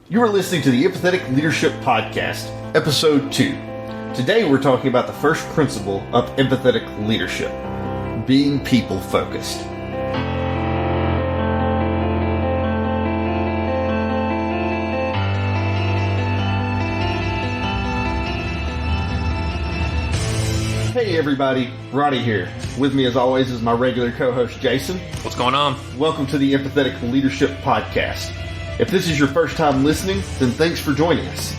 You are listening to the Empathetic Leadership Podcast, Episode 2. Today we're talking about the first principle of empathetic leadership, being people-focused. Hey everybody, Ronnie here. With me as always is my regular co-host Jason. What's going on? Welcome to the Empathetic Leadership Podcast. If this is your first time listening, then thanks for joining us.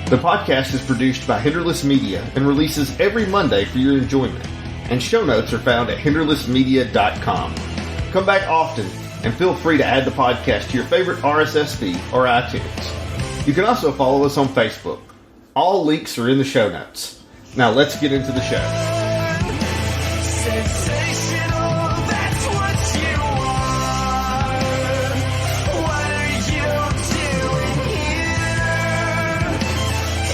The podcast is produced by Hinderless Media and releases every Monday for your enjoyment. And show notes are found at hinderlessmedia.com. Come back often and feel free to add the podcast to your favorite RSS feed or iTunes. You can also follow us on Facebook. All links are in the show notes. Now let's get into the show.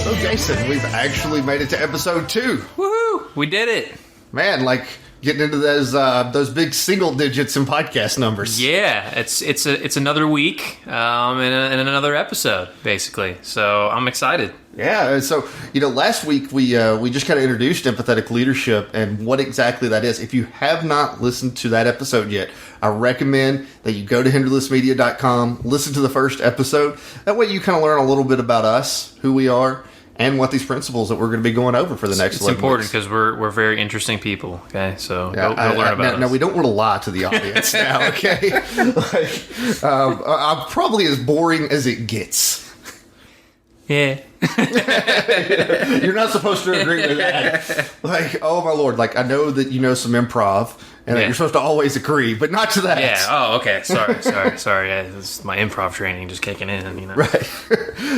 So Jason, we've actually made it to episode 2. Woohoo! We did it. Man, like getting into those big single digits in podcast numbers. Yeah, it's another week and another episode basically. So I'm excited. Yeah, so last week we just kind of introduced empathetic leadership and what exactly that is. If you have not listened to that episode yet, I recommend that you go to hinderlessmedia.com, listen to the first episode. That way you kind of learn a little bit about us, who we are, and what these principles that we're going to be going over for the next 11 weeks. It's important because we're very interesting people, okay? So go learn about us. Now, we don't want to lie to the audience now, okay? I'm probably as boring as it gets. Yeah. You're not supposed to agree with that. Like, oh my Lord, like I know that you know some improv and that you're supposed to always agree, but not to that. Yeah. Oh, okay. Sorry. Yeah, this is my improv training just kicking in, Right.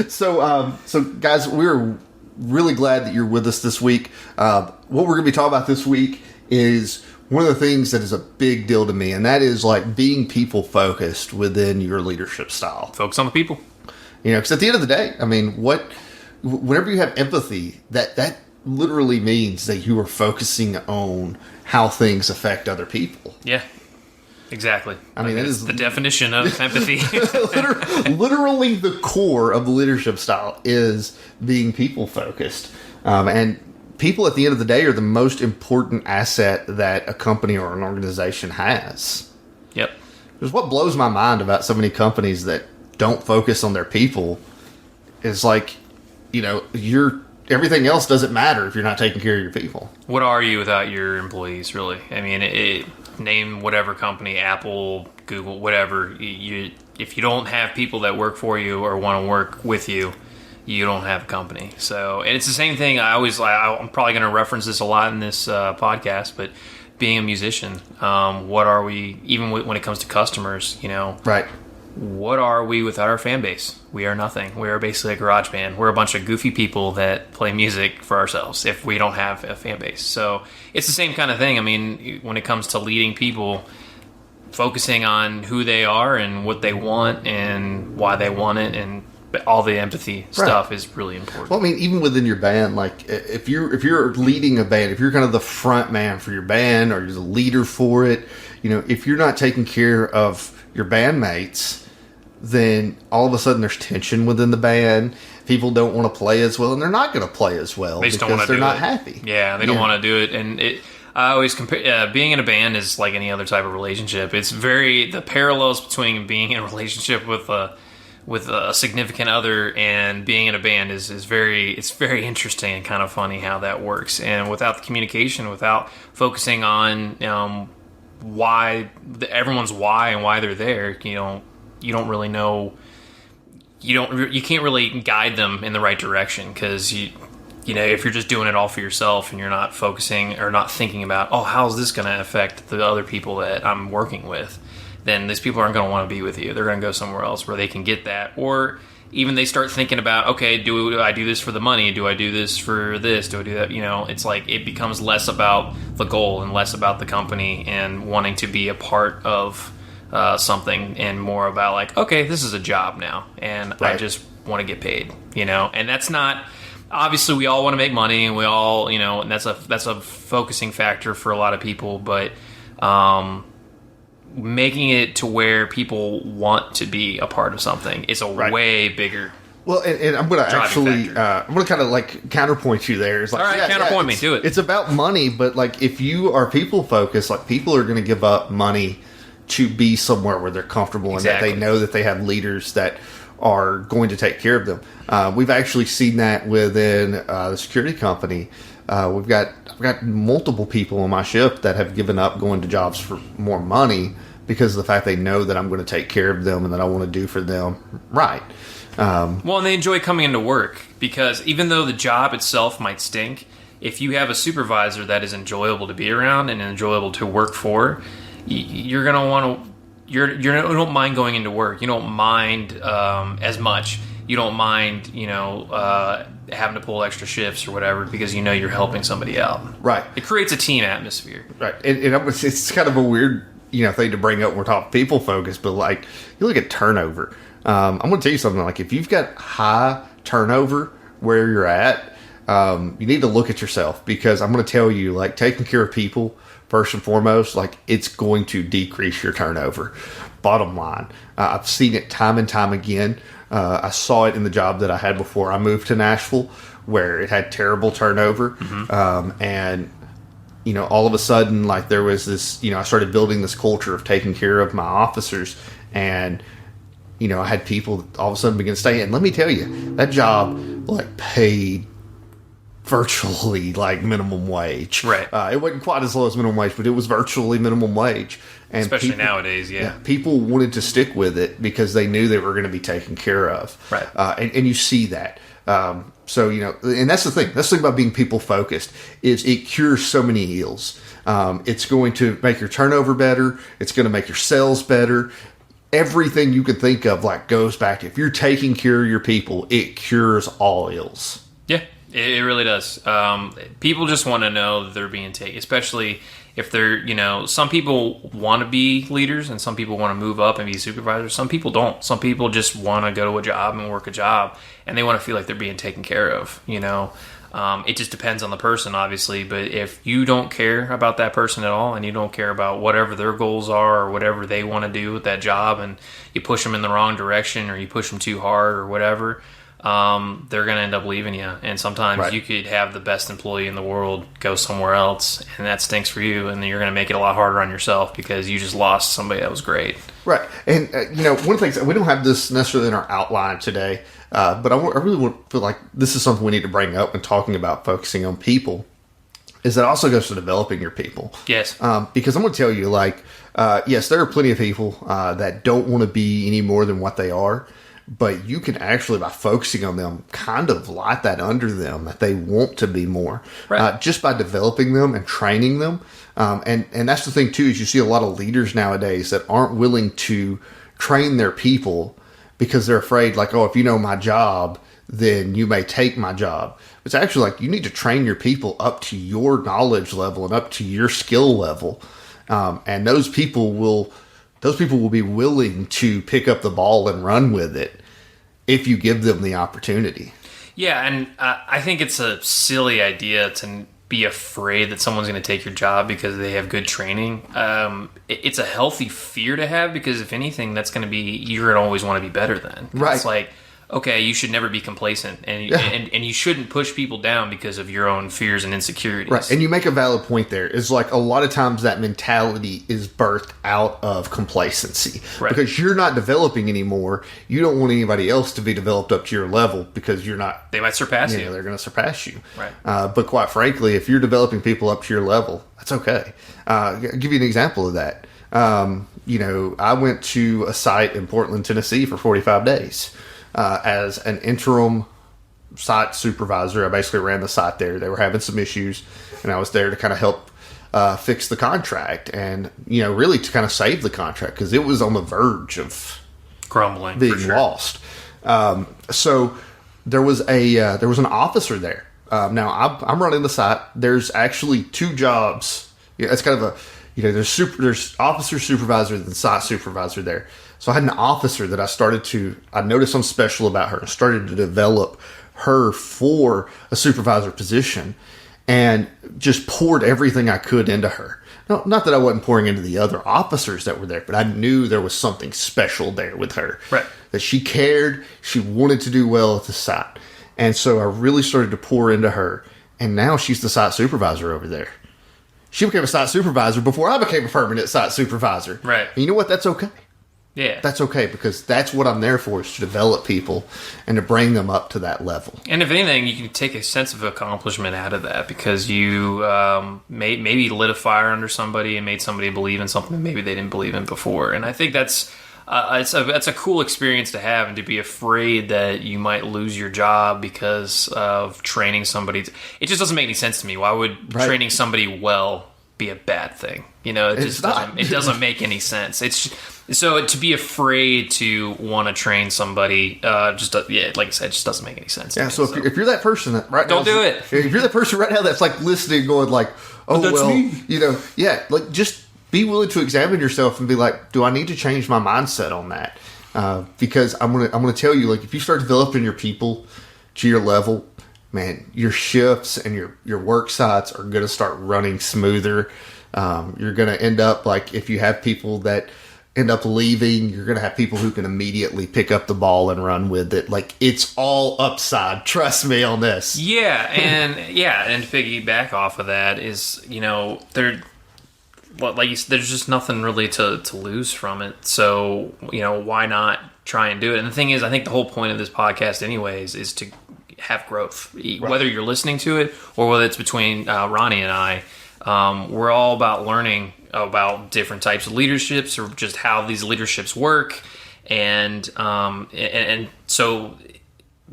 So guys, we're really glad that you're with us this week. What we're going to be talking about this week is one of the things that is a big deal to me, and that is like being people focused within your leadership style. Focus on the people. Because at the end of the day, I mean, whenever you have empathy, that literally means that you are focusing on how things affect other people. Yeah, exactly. I mean, that is the definition of empathy. Literally the core of the leadership style is being people focused. And people at the end of the day are the most important asset that a company or an organization has. Yep. Because what blows my mind about so many companies that don't focus on their people is like, everything else doesn't matter if you're not taking care of your people. What are you without your employees, really? I mean, name whatever company, Apple, Google, whatever. If you don't have people that work for you or want to work with you, you don't have a company. So, and it's the same thing. I'm probably going to reference this a lot in this podcast, but being a musician, what are we, even when it comes to customers, Right. What are we without our fan base? We are nothing. We are basically a garage band. We're a bunch of goofy people that play music for ourselves if we don't have a fan base. So it's the same kind of thing. I mean, when it comes to leading people, focusing on who they are and what they want and why they want it and all the empathy stuff is really important. Well, I mean, even within your band, like if you're leading a band, if you're kind of the front man for your band or you're the leader for it, if you're not taking care of your bandmates, then all of a sudden there's tension within the band. People don't want to play as well, and they're not going to play as well because they're not happy. Yeah, they don't want to do it. And I always compare being in a band is like any other type of relationship. It's the parallels between being in a relationship with a significant other and being in a band is very interesting and kind of funny how that works. And without the communication, without focusing on why everyone's why and why they're there, you don't really know. You can't really guide them in the right direction because if you're just doing it all for yourself and you're not focusing or not thinking about how is this going to affect the other people that I'm working with, then these people aren't going to want to be with you. They're going to go somewhere else where they can get that. Or even they start thinking about, okay, do I do this for the money? Do I do this for this? Do I do that? It's like it becomes less about the goal and less about the company and wanting to be a part of something and more about like, okay, this is a job now and I just want to get paid, and that's not, obviously we all want to make money and we all, and that's a focusing factor for a lot of people, but making it to where people want to be a part of something is a way bigger Well, and I'm going to actually, factor. I'm going to kind of like counterpoint you there. It's like, all right, counterpoint me. Do it. It's about money, but like if you are people focused, like people are going to give up money to be somewhere where they're comfortable and that they know that they have leaders that are going to take care of them. We've actually seen that within the security company. I've got multiple people on my ship that have given up going to jobs for more money because of the fact they know that I'm going to take care of them and that I want to do for them right. Well, and they enjoy coming into work because even though the job itself might stink, if you have a supervisor that is enjoyable to be around and enjoyable to work for, you're going to want to. You don't mind going into work. You don't mind as much. You don't mind, having to pull extra shifts or whatever because you know you're helping somebody out. Right. It creates a team atmosphere. Right. And it's kind of a weird, thing to bring up when we're talking people focused, but like you look at turnover. I'm going to tell you something. Like if you've got high turnover where you're at, you need to look at yourself because I'm going to tell you, like taking care of people first and foremost, like it's going to decrease your turnover. Bottom line, I've seen it time and time again. I saw it in the job that I had before I moved to Nashville, where it had terrible turnover, and all of a sudden, like there was this, I started building this culture of taking care of my officers, and I had people all of a sudden begin to stay. And let me tell you, that job like paid virtually like minimum wage. Right. It wasn't quite as low as minimum wage, but it was virtually minimum wage. And especially nowadays, yeah. People wanted to stick with it because they knew they were going to be taken care of. Right. And you see that. So, and that's the thing. That's the thing about being people focused is it cures so many ills. It's going to make your turnover better. It's going to make your sales better. Everything you can think of like goes back to if you're taking care of your people, it cures all ills. Yeah, it really does. People just want to know that they're being taken, especially if they're, some people want to be leaders and some people want to move up and be supervisors. Some people don't. Some people just want to go to a job and work a job and they want to feel like they're being taken care of, It just depends on the person, obviously. But if you don't care about that person at all and you don't care about whatever their goals are or whatever they want to do with that job and you push them in the wrong direction or you push them too hard or whatever, they're going to end up leaving you. And sometimes you could have the best employee in the world go somewhere else and that stinks for you. And then you're going to make it a lot harder on yourself because you just lost somebody that was great. Right. And, one of the things, we don't have this necessarily in our outline today, but I really feel like this is something we need to bring up when talking about focusing on people, is that also goes to developing your people. Yes. Because I'm going to tell you, like, yes, there are plenty of people that don't want to be any more than what they are, but you can actually, by focusing on them, kind of light that under them that they want to be more. Right. Just by developing them and training them. And that's the thing, too, is you see a lot of leaders nowadays that aren't willing to train their people because they're afraid, like, oh, if you know my job, then you may take my job. It's actually like you need to train your people up to your knowledge level and up to your skill level. And those people will be willing to pick up the ball and run with it if you give them the opportunity. Yeah, and I think it's a silly idea to be afraid that someone's going to take your job because they have good training. It's a healthy fear to have because if anything, that's going to be, you're going to always want to be better then. Right. It's like, okay, you should never be complacent, and you shouldn't push people down because of your own fears and insecurities. Right, and you make a valid point there. It's like a lot of times that mentality is birthed out of complacency. Right. Because you're not developing anymore. You don't want anybody else to be developed up to your level because you're not... They might surpass you. They're going to surpass you. Right. But quite frankly, if you're developing people up to your level, that's okay. I'll give you an example of that. I went to a site in Portland, Tennessee for 45 days. As an interim site supervisor. I basically ran the site there. They were having some issues, and I was there to kind of help fix the contract and, really to kind of save the contract because it was on the verge of crumbling, being lost. So there was an officer there. Now I'm running the site. There's actually two jobs. It's kind of there's officer supervisor and site supervisor there. So I had an officer that I noticed something special about her and started to develop her for a supervisor position and just poured everything I could into her. No, not that I wasn't pouring into the other officers that were there, but I knew there was something special there with her. Right. that she cared. She wanted to do well at the site. And so I really started to pour into her. And now she's the site supervisor over there. She became a site supervisor before I became a permanent site supervisor. Right. And you know what? That's okay. Yeah. That's okay, because that's what I'm there for, is to develop people and to bring them up to that level. And if anything, you can take a sense of accomplishment out of that, because you maybe lit a fire under somebody and made somebody believe in something that maybe they didn't believe in before. And I think that's a cool experience to have, and to be afraid that you might lose your job because of training somebody. It just doesn't make any sense to me. Why would training somebody well be a bad thing? You know, it doesn't make any sense. So to be afraid to want to train somebody, like I said, just doesn't make any sense. Yeah. So if you're that person that right now, don't do it. If you're that person right now that's like listening, going like, "Oh well," me. You know, yeah, like just be willing to examine yourself and be like, "Do I need to change my mindset on that?" Because I'm gonna tell you, like, if you start developing your people to your level, man, your shifts and your work sites are gonna start running smoother. You're gonna end up, like, if you have people that end up leaving, you're going to have people who can immediately pick up the ball and run with it. Like, it's all upside. Trust me on this. Yeah. And to piggyback off of that is, you know, like you said, there's just nothing really to lose from it. So, you know, why not try and do it? And the thing is, I think the whole point of this podcast anyways is to have growth, whether you're listening to it or whether it's between Ronnie and I. We're all about learning about different types of leaderships, or just how these leaderships work, and so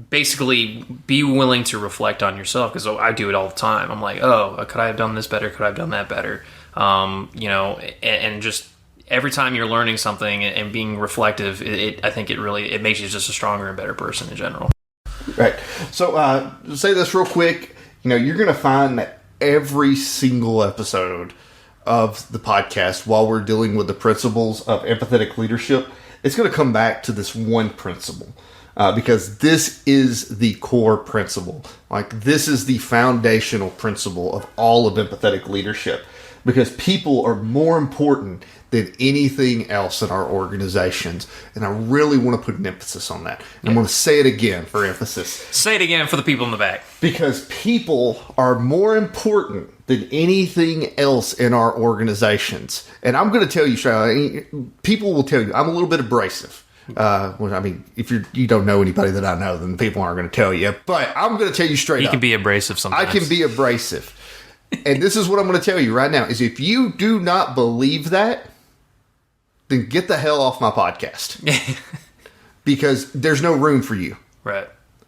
basically be willing to reflect on yourself, because I do it all the time. I'm like, could I have done this better? Could I have done that better? You know, and just every time you're learning something and being reflective, I think it makes you just a stronger and better person in general. Right. So say this real quick. You know, you're going to find that every single episode of the podcast, while we're dealing with the principles of empathetic leadership, it's going to come back to this one principle, because this is the core principle. Like, this is the foundational principle of all of empathetic leadership, because people are more important than anything else in our organizations. And I really want to put an emphasis on that. And I'm going to say it again for emphasis. Say it again for the people in the back. Because people are more important than anything else in our organizations. And I'm going to tell you, Shayla, people will tell you, I'm a little bit abrasive. I mean, if you don't know anybody that I know, then people aren't going to tell you. But I'm going to tell you straight up. You can be abrasive sometimes. I can be abrasive. And this is what I'm going to tell you right now, is if you do not believe that, then get the hell off my podcast. Because there's no room for you. Right.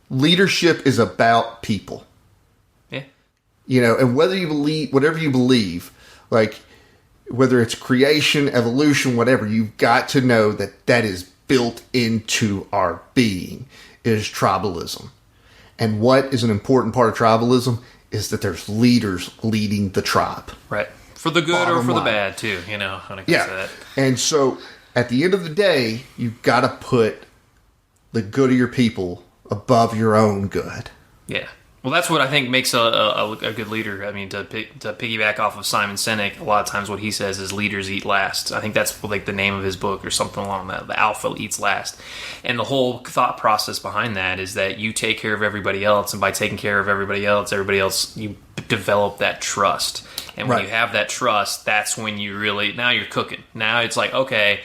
Leadership is about people. Yeah. You know, and whether you believe, whatever you believe, like, whether it's creation, evolution, whatever, you've got to know that is built into our being, is tribalism. And what is an important part of tribalism is that there's leaders leading the tribe. Right. For the good Bottom or for line. The bad, too, you know, when it comes to that. And so, at the end of the day, you've got to put the good of your people above your own good. Yeah. Well, that's what I think makes a good leader. I mean, to piggyback off of Simon Sinek, a lot of times what he says is leaders eat last. I think that's like the name of his book or something along that. The alpha eats last. And the whole thought process behind that is that you take care of everybody else, and by taking care of everybody else, you develop that trust. And when you have that trust, that's when you really, now you're cooking. Now it's like, okay,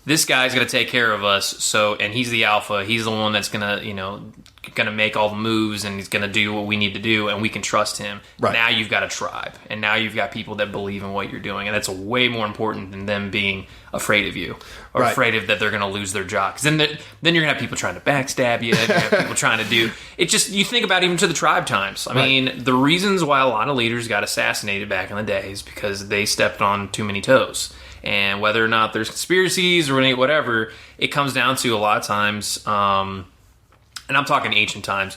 this guy's going to take care of us. And he's the alpha. He's the one that's going to make all the moves, and he's going to do what we need to do, and we can trust him. Right. Now you've got a tribe, and now you've got people that believe in what you're doing, and that's way more important than them being afraid of you or afraid of that they're going to lose their job. Because then you're going to have people trying to backstab you. You're going to have people trying to do it. Just, you think about even to the tribe times. I mean, the reasons why a lot of leaders got assassinated back in the day is because they stepped on too many toes. And whether or not there's conspiracies or whatever, it comes down to a lot of times, and I'm talking ancient times,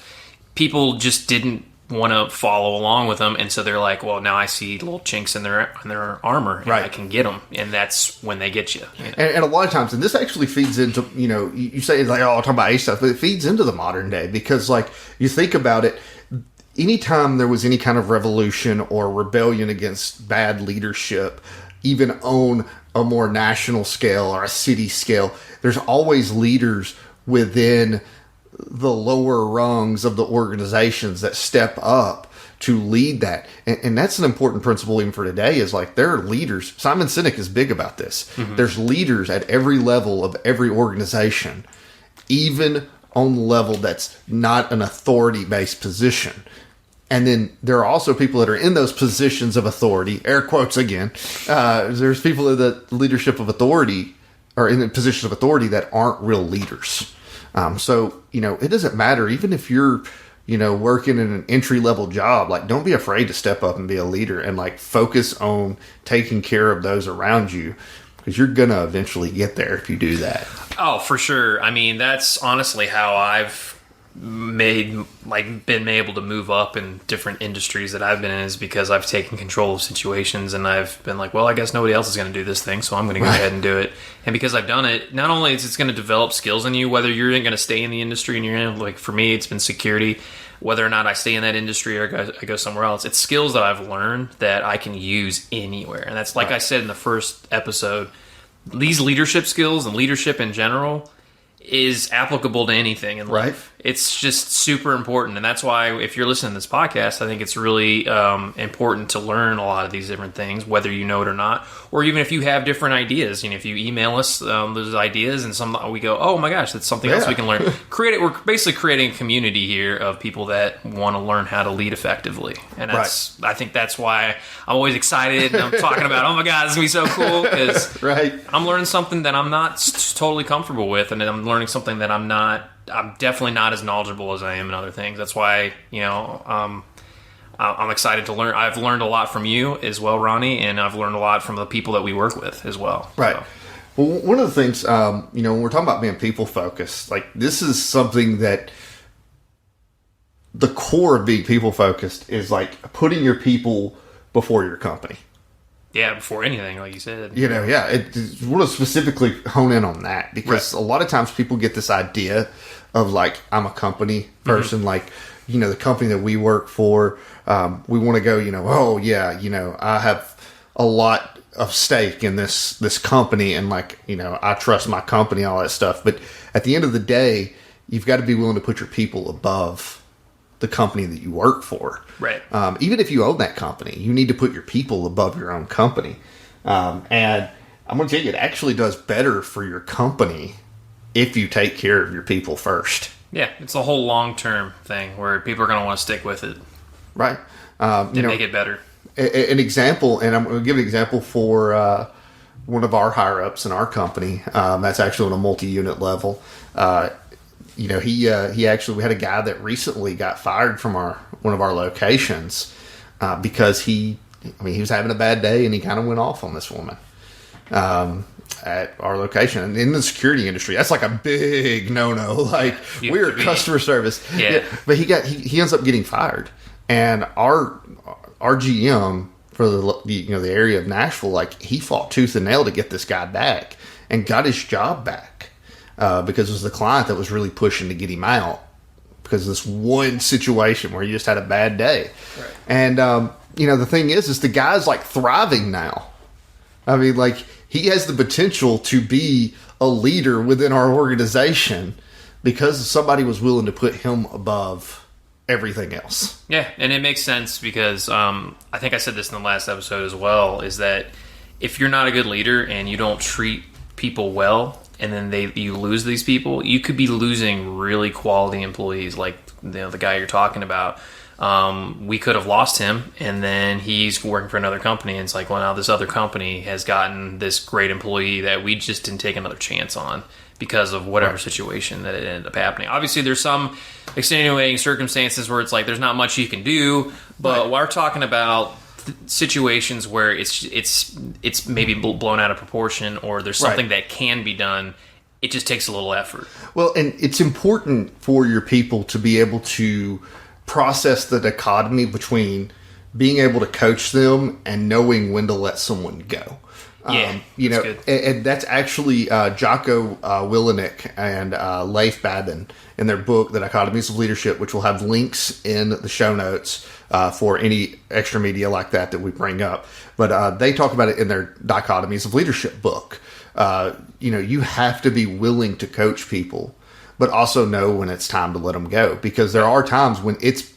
people just didn't want to follow along with them, and so they're like, well, now I see little chinks in their armor, and I can get them, and that's when they get you. You know? And a lot of times, and this actually feeds into, you know, you say it's like, oh, I'm talking about age stuff, but it feeds into the modern day, because, like, you think about it, anytime there was any kind of revolution or rebellion against bad leadership, even on a more national scale or a city scale, there's always leaders within the lower rungs of the organizations that step up to lead that. And that's an important principle even for today, is like there are leaders. Simon Sinek is big about this. Mm-hmm. There's leaders at every level of every organization, even on the level that's not an authority-based position. And then there are also people that are in those positions of authority, air quotes again. There's people in the leadership of authority, or in the positions of authority, that aren't real leaders. So, it doesn't matter. Even if you're, working in an entry-level job, like, don't be afraid to step up and be a leader and, like, focus on taking care of those around you, because you're going to eventually get there if you do that. Oh, for sure. I mean, that's honestly how I've been able to move up in different industries that I've been in, is because I've taken control of situations and I've been like, well, I guess nobody else is going to do this thing, so I'm going to go ahead and do it. And because I've done it, not only is it's going to develop skills in you, whether you're going to stay in the industry and you're in, like for me, it's been security, whether or not I stay in that industry or I go somewhere else, it's skills that I've learned that I can use anywhere. And that's like I said in the first episode, these leadership skills and leadership in general is applicable to anything in life. It's just super important. And that's why if you're listening to this podcast, I think it's really important to learn a lot of these different things, whether you know it or not, or even if you have different ideas. If you email us those ideas and we go, oh my gosh, that's something else we can learn. We're basically creating a community here of people that want to learn how to lead effectively. And I think that's why I'm always excited and I'm talking about, oh my God, this is going to be so cool, because I'm learning something that I'm not totally comfortable with, and then I'm learning something that I'm definitely not as knowledgeable as I am in other things. That's why, I'm excited to learn. I've learned a lot from you as well, Ronnie, and I've learned a lot from the people that we work with as well. Right. So. Well, one of the things, when we're talking about being people focused, like this is something that the core of being people focused is like putting your people before your company. Yeah, before anything, like you said. We want to specifically hone in on that, because a lot of times people get this idea of like, I'm a company person, like, the company that we work for, we want to go, I have a lot of stake in this company, and like, I trust my company, all that stuff. But at the end of the day, you've got to be willing to put your people above the company that you work for. Right. Even if you own that company, you need to put your people above your own company. And I'm going to tell you, it actually does better for your company if you take care of your people first. Yeah, it's a whole long-term thing where people are going to want to stick with it. Right. Make it better. An example, and I'm going to give an example for one of our higher-ups in our company. That's actually on a multi-unit level. He actually, we had a guy that recently got fired from one of our locations because he was having a bad day and he kind of went off on this woman at our location. And in the security industry, that's like a big no-no. Like, we're customer service. Yeah. But he ends up getting fired. And our GM for the area of Nashville, like, he fought tooth and nail to get this guy back and got his job back. Because it was the client that was really pushing to get him out because of this one situation where he just had a bad day. Right. And, the thing is the guy's like thriving now. I mean, like, he has the potential to be a leader within our organization because somebody was willing to put him above everything else. Yeah, and it makes sense because I think I said this in the last episode as well, is that if you're not a good leader and you don't treat people well, and then you lose these people, you could be losing really quality employees, like the guy you're talking about. We could have lost him, and then he's working for another company, and it's like, well, now this other company has gotten this great employee that we just didn't take another chance on because of whatever situation that it ended up happening. Obviously, there's some extenuating circumstances where it's like there's not much you can do, but we're talking about situations where it's maybe blown out of proportion, or there's something that can be done. It just takes a little effort. Well, and it's important for your people to be able to process the dichotomy between being able to coach them and knowing when to let someone go. Yeah, and that's actually Jocko Willenick and Leif Babin in their book, The Dichotomies of Leadership, which will have links in the show notes for any extra media like that we bring up. But they talk about it in their Dichotomies of Leadership book. You have to be willing to coach people but also know when it's time to let them go. Because there are times when it's,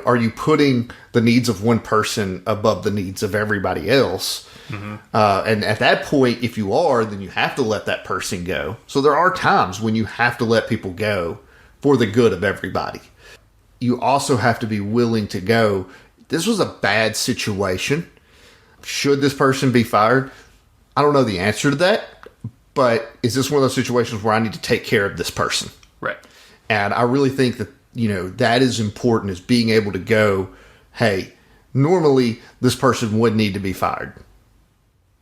are you putting the needs of one person above the needs of everybody else? Mm-hmm. And at that point, if you are, then you have to let that person go. So there are times when you have to let people go for the good of everybody. You also have to be willing to go, this was a bad situation. Should this person be fired? I don't know the answer to that, but is this one of those situations where I need to take care of this person? Right. And I really think that, that is important, is being able to go, hey, normally this person would need to be fired,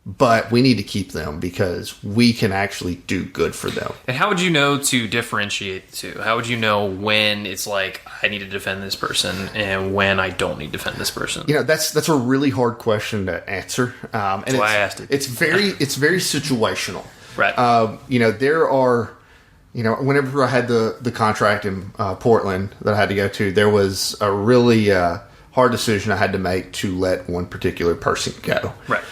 but we need to keep them because we can actually do good for them. And how would you know to differentiate the two? How would you know when it's like, I need to defend this person and when I don't need to defend this person? That's a really hard question to answer. And that's why I asked it. It's very situational. Right. There are, whenever I had the contract in Portland that I had to go to, there was a really hard decision I had to make to let one particular person go. Right.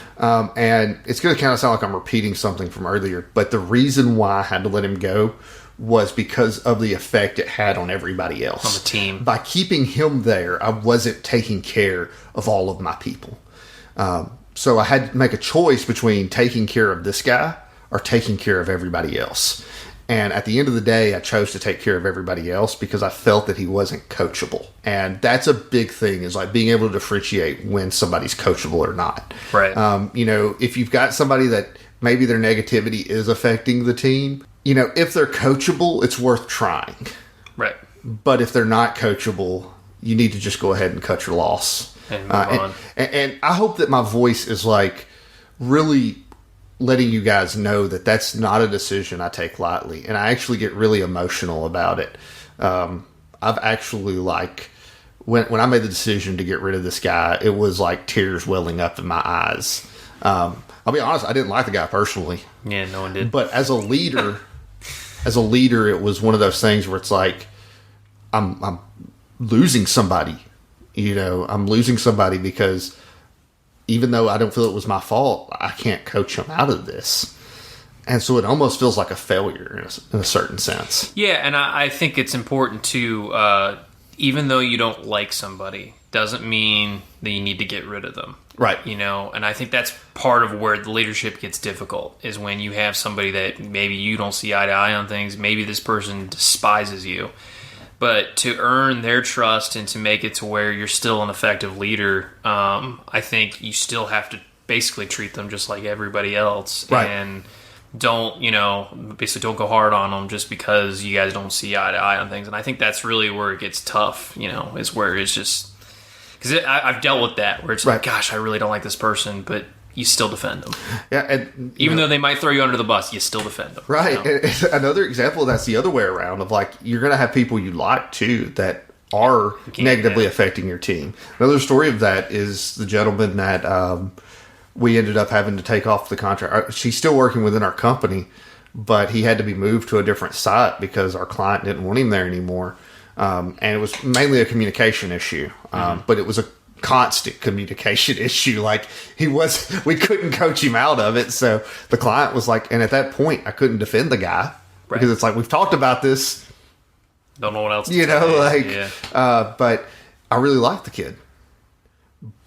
And it's going to kind of sound like I'm repeating something from earlier, but the reason why I had to let him go was because of the effect it had on everybody else. On the team. By keeping him there, I wasn't taking care of all of my people. So I had to make a choice between taking care of this guy or taking care of everybody else. And at the end of the day, I chose to take care of everybody else because I felt that he wasn't coachable. And that's a big thing, is like being able to differentiate when somebody's coachable or not. Right. If you've got somebody that maybe their negativity is affecting the team, if they're coachable, it's worth trying. Right. But if they're not coachable, you need to just go ahead and cut your loss. And move on. And I hope that my voice is like really letting you guys know that that's not a decision I take lightly. And I actually get really emotional about it. I've actually when I made the decision to get rid of this guy, it was like tears welling up in my eyes. I'll be honest, I didn't like the guy personally. Yeah, no one did. But as a leader, it was one of those things where it's like, I'm losing somebody. I'm losing somebody because even though I don't feel it was my fault, I can't coach him out of this. And so it almost feels like a failure in a certain sense. Yeah, and I think it's important to, even though you don't like somebody, doesn't mean that you need to get rid of them. Right. And I think that's part of where the leadership gets difficult, is when you have somebody that maybe you don't see eye to eye on things. Maybe this person despises you. But to earn their trust and to make it to where you're still an effective leader, I think you still have to basically treat them just like everybody else. Right. And don't go hard on them just because you guys don't see eye to eye on things. And I think that's really where it gets tough, is where it's just... Because I've dealt with that, where it's like, gosh, I really don't like this person, but you still defend them. Yeah, and even though they might throw you under the bus, you still defend them. Right. And another example of that's the other way around, of like, you're going to have people you like too that are negatively affecting your team. Another story of that is the gentleman that we ended up having to take off the contract. She's still working within our company, but he had to be moved to a different site because our client didn't want him there anymore. And it was mainly a communication issue, but it was a constant communication issue. Like, we couldn't coach him out of it. So the client was like, and at that point I couldn't defend the guy because it's like, we've talked about this. Don't know what else to say. But I really liked the kid.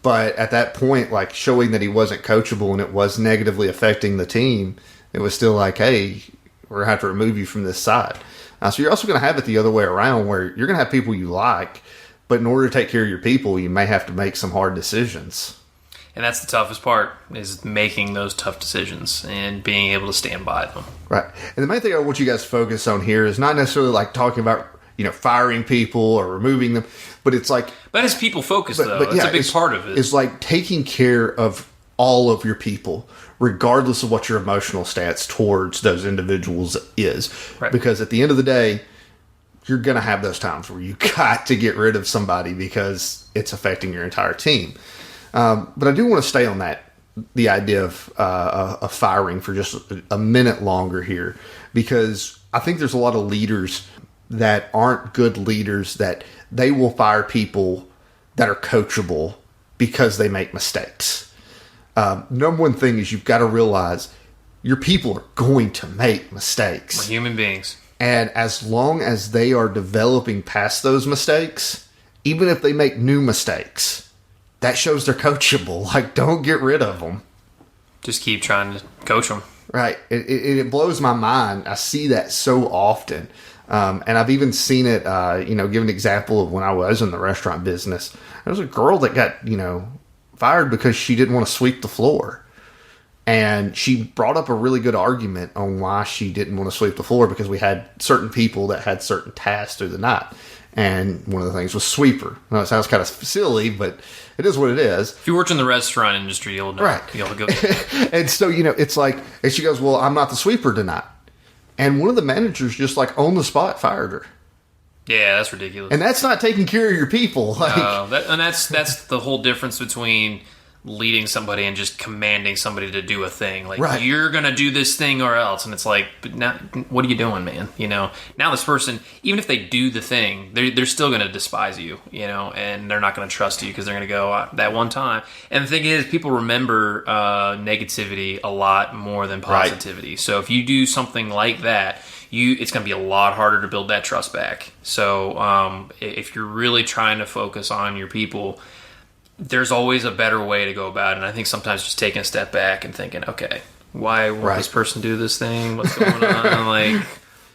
But at that point, like, showing that he wasn't coachable and it was negatively affecting the team, it was still like, hey, we're going to have to remove you from this side. So you're also going to have it the other way around, where you're going to have people you like, but in order to take care of your people, you may have to make some hard decisions. And that's the toughest part, is making those tough decisions and being able to stand by them. Right. And the main thing I want you guys to focus on here is not necessarily like talking about, firing people or removing them, but it's like... That is people focused, though. That's a big part of it. It's like taking care of all of your people, regardless of what your emotional stance towards those individuals is. Right. Because at the end of the day, you're going to have those times where you got to get rid of somebody because it's affecting your entire team. But I do want to stay on the idea of firing for just a minute longer here, because I think there's a lot of leaders that aren't good leaders, that they will fire people that are coachable because they make mistakes. Number one thing is, you've got to realize your people are going to make mistakes. We're human beings. And as long as they are developing past those mistakes, even if they make new mistakes, that shows they're coachable. Like, don't get rid of them. Just keep trying to coach them. Right. It blows my mind. I see that so often. And I've even seen it, give an example of when I was in the restaurant business. There was a girl that got, fired because she didn't want to sweep the floor. And she brought up a really good argument on why she didn't want to sweep the floor, because we had certain people that had certain tasks through the night. And one of the things was sweeper. Now, it sounds kind of silly, but it is what it is. If you worked in the restaurant industry, you'll know. Right. You'll go. And so, it's like, and she goes, well, I'm not the sweeper tonight. And one of the managers just like on the spot fired her. Yeah, that's ridiculous. And that's not taking care of your people. Like, that's the whole difference between leading somebody and just commanding somebody to do a thing. Like, right. You're going to do this thing or else. And it's like, but now, what are you doing, man? Now this person, even if they do the thing, they're still going to despise you, and they're not going to trust you because they're going to go that one time. And the thing is, people remember negativity a lot more than positivity. Right. So if you do something like that, it's going to be a lot harder to build that trust back. So if you're really trying to focus on your people, there's always a better way to go about it. And I think sometimes just taking a step back and thinking, okay, why won't this person do this thing? What's going on?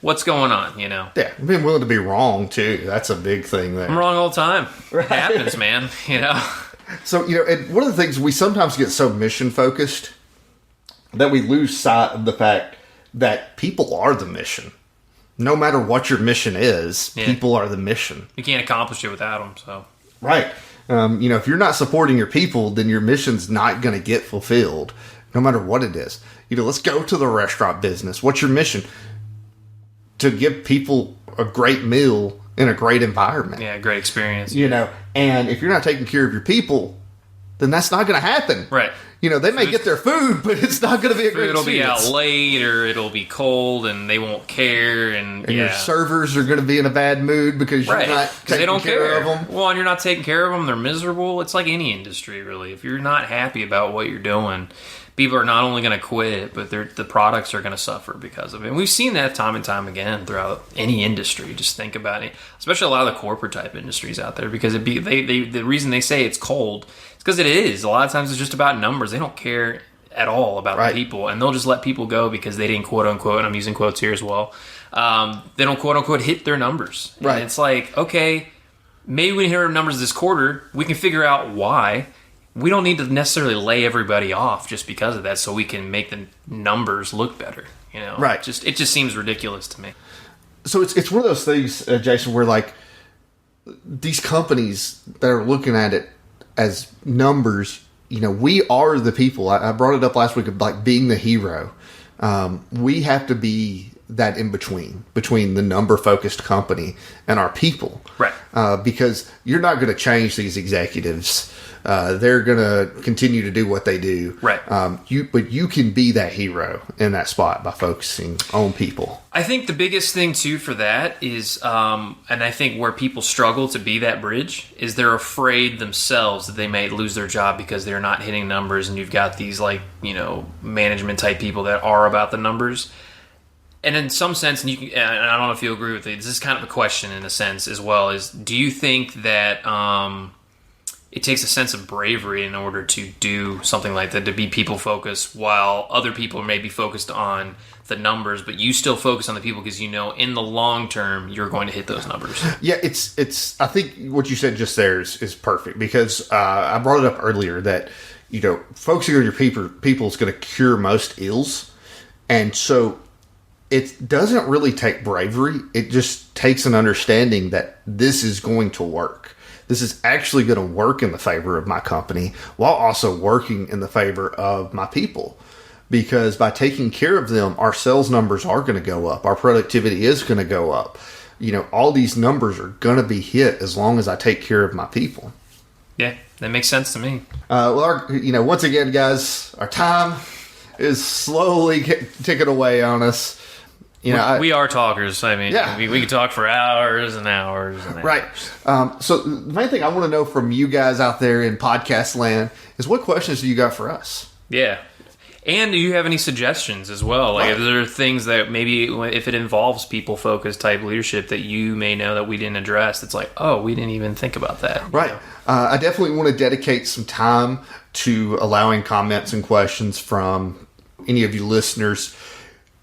What's going on, Yeah, being willing to be wrong, too. That's a big thing there. I'm wrong all the time. Right. It happens, man, So, and one of the things, we sometimes get so mission-focused that we lose sight of the fact that people are the mission. No matter what your mission is, people are the mission. You can't accomplish it without them, so. Right. If you're not supporting your people, then your mission's not going to get fulfilled, no matter what it is. Let's go to the restaurant business. What's your mission? To give people a great meal in a great environment. Yeah, great experience. And if you're not taking care of your people, then that's not going to happen. Right. They may get their food, but it's not going to be a great experience. It'll be out late, or it'll be cold, and they won't care. And your servers are going to be in a bad mood because you're not taking care of them. Well, and you're not taking care of them. They're miserable. It's like any industry, really. If you're not happy about what you're doing, people are not only going to quit, but the products are going to suffer because of it. And we've seen that time and time again throughout any industry. Just think about it, especially a lot of the corporate type industries out there, because the reason they say it's cold is because it is. A lot of times it's just about numbers. They don't care at all about the people, and they'll just let people go because they didn't, quote unquote, and I'm using quotes here as well, they don't, quote unquote, hit their numbers. Right. And it's like, okay, maybe we hit our numbers this quarter. We can figure out why. We don't need to necessarily lay everybody off just because of that, so we can make the numbers look better. Right? It just seems ridiculous to me. So it's one of those things, Jason, where like these companies that are looking at it as numbers, we are the people. I brought it up last week of like being the hero. We have to be that in between the number focused company and our people, right? Because you're not going to change these executives. They're going to continue to do what they do. Right. But you can be that hero in that spot by focusing on people. I think the biggest thing, too, for that is, and I think where people struggle to be that bridge, is they're afraid themselves that they may lose their job because they're not hitting numbers, and you've got these, management-type people that are about the numbers. And in some sense, and I don't know if you agree with it, this is kind of a question in a sense as well, is do you think that it takes a sense of bravery in order to do something like that, to be people focused while other people may be focused on the numbers, but you still focus on the people because in the long term you're going to hit those numbers? Yeah, it's. I think what you said just there is perfect, because I brought it up earlier that focusing on your people is going to cure most ills, and so it doesn't really take bravery. It just takes an understanding that this is going to work. This is actually going to work in the favor of my company while also working in the favor of my people. Because by taking care of them, our sales numbers are going to go up. Our productivity is going to go up. All these numbers are going to be hit as long as I take care of my people. Yeah, that makes sense to me. Once again, guys, our time is slowly ticking away on us. We are talkers. I mean, yeah. we can talk for hours and hours and hours. Right. So the main thing I want to know from you guys out there in podcast land is, what questions do you got for us? Yeah. And do you have any suggestions as well? Like, if there are things that maybe if it involves people-focused type leadership that you may know that we didn't address, it's like, oh, we didn't even think about that. Right. I definitely want to dedicate some time to allowing comments and questions from any of you listeners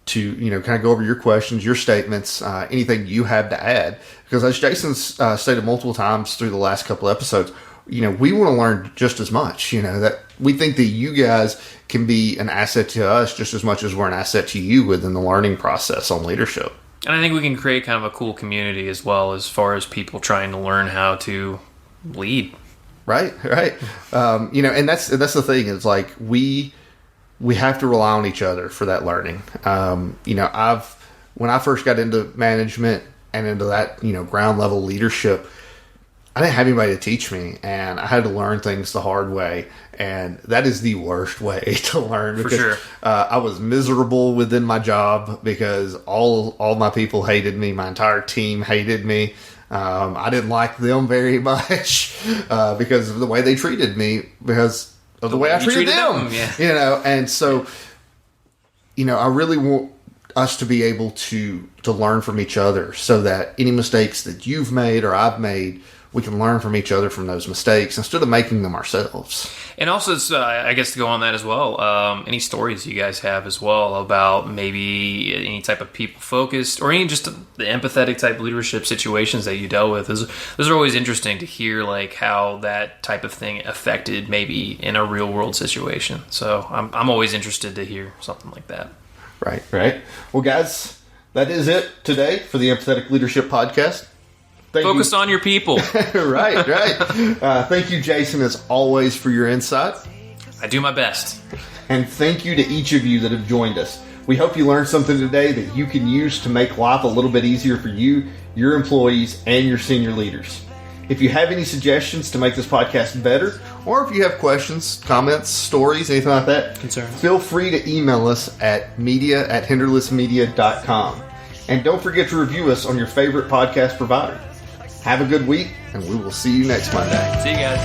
to, kind of go over your questions, your statements, anything you have to add. Because as Jason's stated multiple times through the last couple episodes, we want to learn just as much, that we think that you guys can be an asset to us just as much as we're an asset to you within the learning process on leadership. And I think we can create kind of a cool community as well, as far as people trying to learn how to lead. Right. And that's the thing, is like we have to rely on each other for that learning. When I first got into management and into that, ground level leadership, I didn't have anybody to teach me, and I had to learn things the hard way, and that is the worst way to learn. Because, for sure. I was miserable within my job because all my people hated me. My entire team hated me. I didn't like them very much because of the way they treated me, because of the way I treated them. Yeah. And so, I really want us to be able to learn from each other, so that any mistakes that you've made or I've made, we can learn from each other from those mistakes instead of making them ourselves. And also, I guess to go on that as well, any stories you guys have as well about maybe any type of people-focused or any just the empathetic type leadership situations that you dealt with. Those are always interesting to hear, like how that type of thing affected maybe in a real-world situation. So I'm always interested to hear something like that. Right. Well, guys, that is it today for the Empathetic Leadership Podcast. Focus on your people. Right. Thank you, Jason, as always, for your insight. I do my best. And thank you to each of you that have joined us. We hope you learned something today that you can use to make life a little bit easier for you, your employees, and your senior leaders. If you have any suggestions to make this podcast better, or if you have questions, comments, stories, anything like that, concerns, feel free to email us at media@hinderlessmedia.com. And don't forget to review us on your favorite podcast provider. Have a good week, and we will see you next Monday. See you guys.